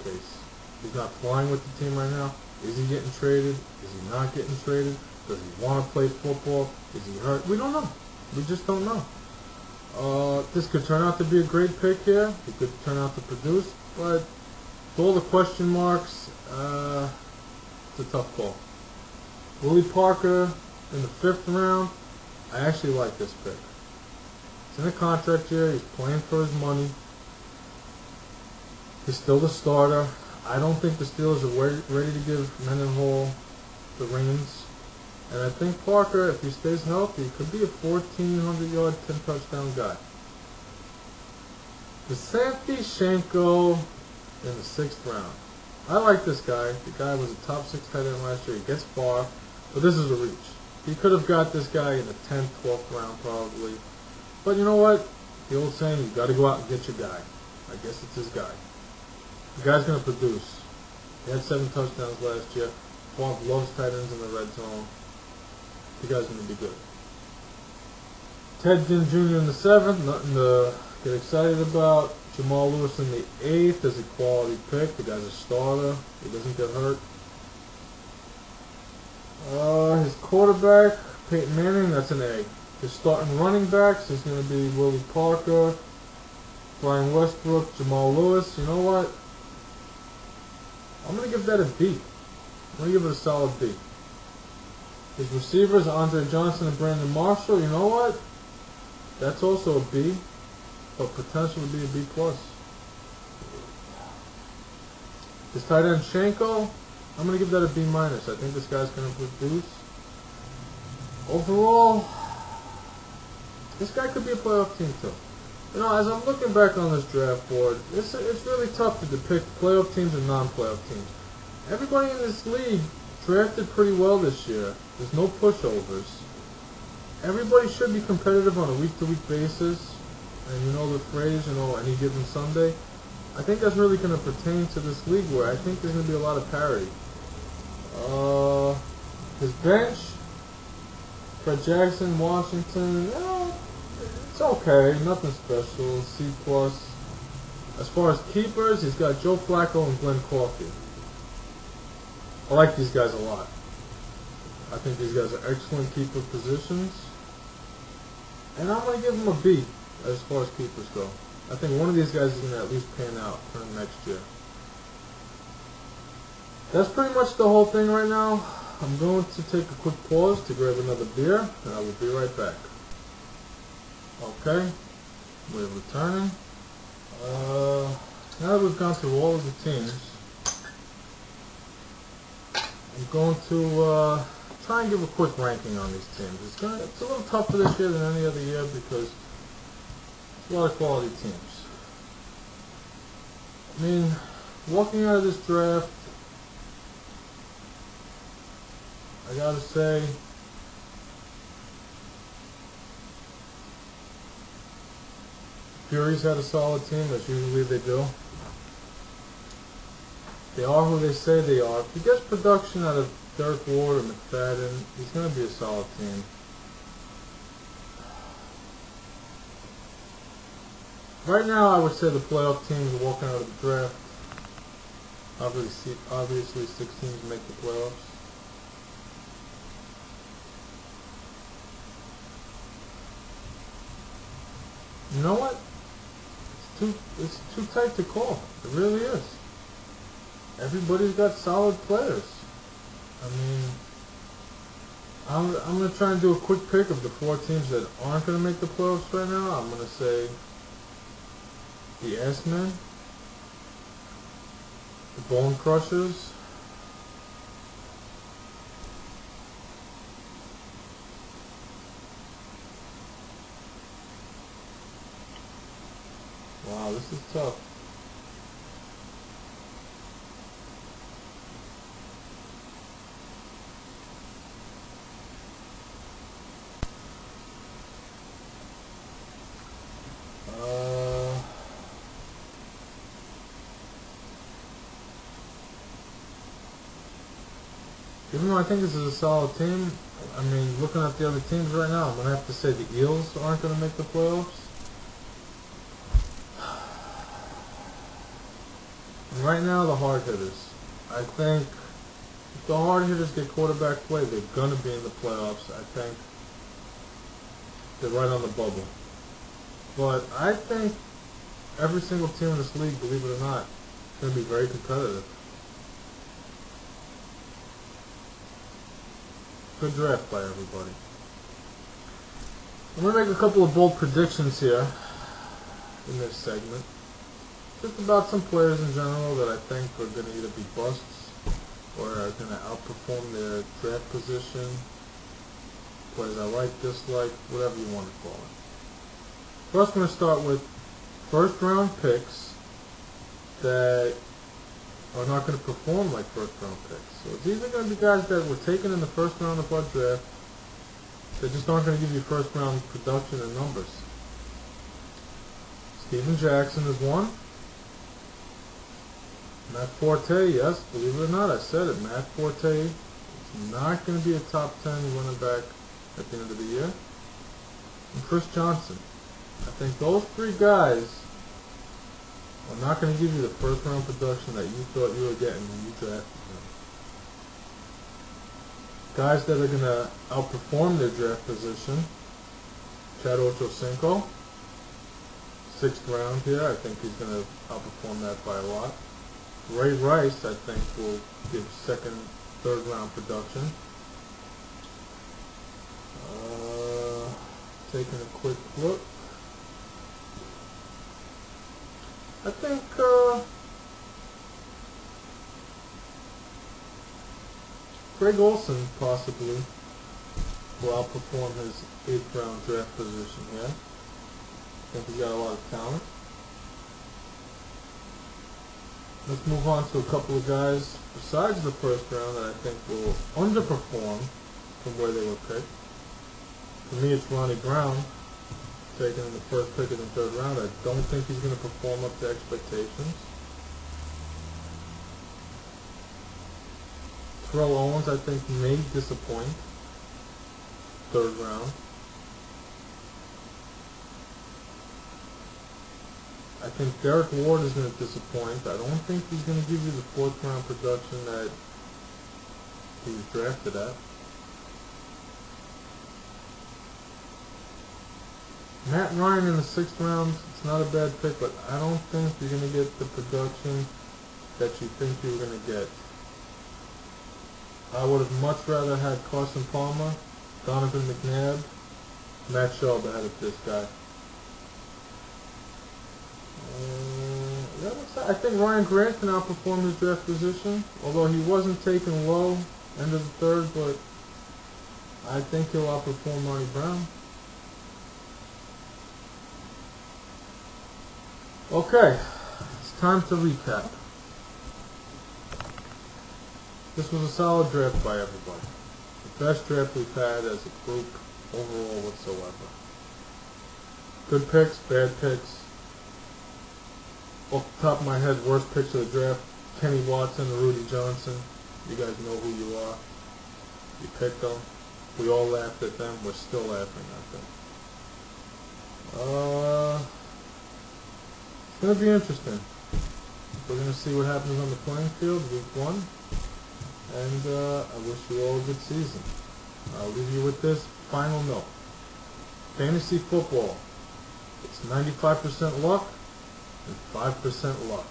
case. He's not flying with the team right now. Is he getting traded? Is he not getting traded? Does he want to play football? Is he hurt? We don't know. We just don't know. This could turn out to be a great pick here. He could turn out to produce, but with all the question marks, it's a tough call. Willie Parker in the 5th round. I actually like this pick. He's in a contract year. He's playing for his money. He's still the starter. I don't think the Steelers are ready to give Mendenhall the reins. And I think Parker, if he stays healthy, could be a 1,400-yard, 10-touchdown guy. Desanti Shenko in the 6th round. I like this guy. The guy was a top 6 tight end last year. He gets far, but this is a reach. He could have got this guy in the 10th, 12th round probably. But you know what? The old saying, you got to go out and get your guy. I guess it's his guy. The guy's going to produce. He had 7 touchdowns last year. Favre loves tight ends in the red zone. The guy's going to be good. Ted Ginn Jr. in the 7th. Nothing to get excited about. Jamal Lewis in the 8th is a quality pick. The guy's a starter. He doesn't get hurt. His quarterback, Peyton Manning, that's an A. His starting running backs is going to be Willie Parker, Brian Westbrook, Jamal Lewis. You know what? I'm going to give that a B. I'm going to give it a solid B. His receivers, Andre Johnson and Brandon Marshall. You know what? That's also a B, but potential to be a B+. His tight end, Shenko, I'm going to give that a B-. I think this guy's going to produce. Overall, this guy could be a playoff team too. You know, as I'm looking back on this draft board, it's really tough to depict playoff teams and non-playoff teams. Everybody in this league drafted pretty well this year. There's no pushovers. Everybody should be competitive on a week-to-week basis. And you know the phrase, you know, any given Sunday. I think that's really going to pertain to this league where I think there's going to be a lot of parity. His bench, Fred Jackson, Washington, you know, it's okay. Nothing special. C+. As far as keepers, he's got Joe Flacco and Glenn Coffey. I like these guys a lot. I think these guys are excellent keeper positions. And I'm going to give them a B as far as keepers go. I think one of these guys is going to at least pan out for next year. That's pretty much the whole thing right now. I'm going to take a quick pause to grab another beer, and I will be right back. Okay, we're returning. Now that we've gone through all of the teams, I'm going to try and give a quick ranking on these teams. It's a little tougher this year than any other year because there's a lot of quality teams. I mean, walking out of this draft, I gotta say, Furies had a solid team, as usually they do. They are who they say they are. If he gets production out of Derek Ward or McFadden, he's going to be a solid team. Right now, I would say the playoff teams are walking out of the draft. Obviously 6 teams make the playoffs. You know what? It's too tight to call. It really is. Everybody's got solid players. I mean, I'm going to try and do a quick pick of the 4 teams that aren't going to make the playoffs right now. I'm going to say the S-Men, the Bone Crushers, wow, this is tough. Even though I think this is a solid team, I mean, looking at the other teams right now, I'm going to have to say the Eels aren't going to make the playoffs. And right now, the hard hitters. I think if the hard hitters get quarterback play, they're going to be in the playoffs. I think they're right on the bubble. But I think every single team in this league, believe it or not, is going to be very competitive. Good draft by everybody. I'm going to make a couple of bold predictions here in this segment. Just about some players in general that I think are going to either be busts or are going to outperform their draft position. Players I like, dislike, whatever you want to call it. First, I'm going to start with first round picks that are not going to perform like first round picks. So these are going to be guys that were taken in the first round of our draft that just aren't going to give you first round production and numbers. Steven Jackson is one. Matt Forte, yes, believe it or not, I said it. Matt Forte is not going to be a top 10 running back at the end of the year. And Chris Johnson. I think those three guys are not going to give you the first round production that you thought you were getting when you drafted them. Guys that are going to outperform their draft position. Chad Ochocinco, 6th round here. I think he's going to outperform that by a lot. Ray Rice, I think, will give 2nd, 3rd round production. Taking a quick look. I think Greg Olsen possibly will outperform his 8th round draft position here. I think he's got a lot of talent. Let's move on to a couple of guys besides the first round that I think will underperform from where they were picked. For me, it's Ronnie Brown, taken in the first pick of the 3rd round. I don't think he's going to perform up to expectations. Terrell Owens, I think, may disappoint. 3rd round. I think Derek Ward is going to disappoint. I don't think he's going to give you the 4th round production that he was drafted at. Matt Ryan in the 6th round, it's not a bad pick, but I don't think you're going to get the production that you think you were going to get. I would have much rather had Carson Palmer, Donovan McNabb, Matt Schaub ahead of this guy. I think Ryan Grant can outperform his draft position, although he wasn't taken low, end of the 3rd, but I think he'll outperform Ronnie Brown. Okay, it's time to recap. This was a solid draft by everybody. The best draft we've had as a group overall whatsoever. Good picks, bad picks. Off the top of my head, worst picks of the draft, Kenny Watson and Rudy Johnson. You guys know who you are. You picked them. We all laughed at them. We're still laughing at them. It's going to be interesting. We're going to see what happens on the playing field week 1. And I wish you all a good season. I'll leave you with this final note. Fantasy football. It's 95% luck and 5% luck.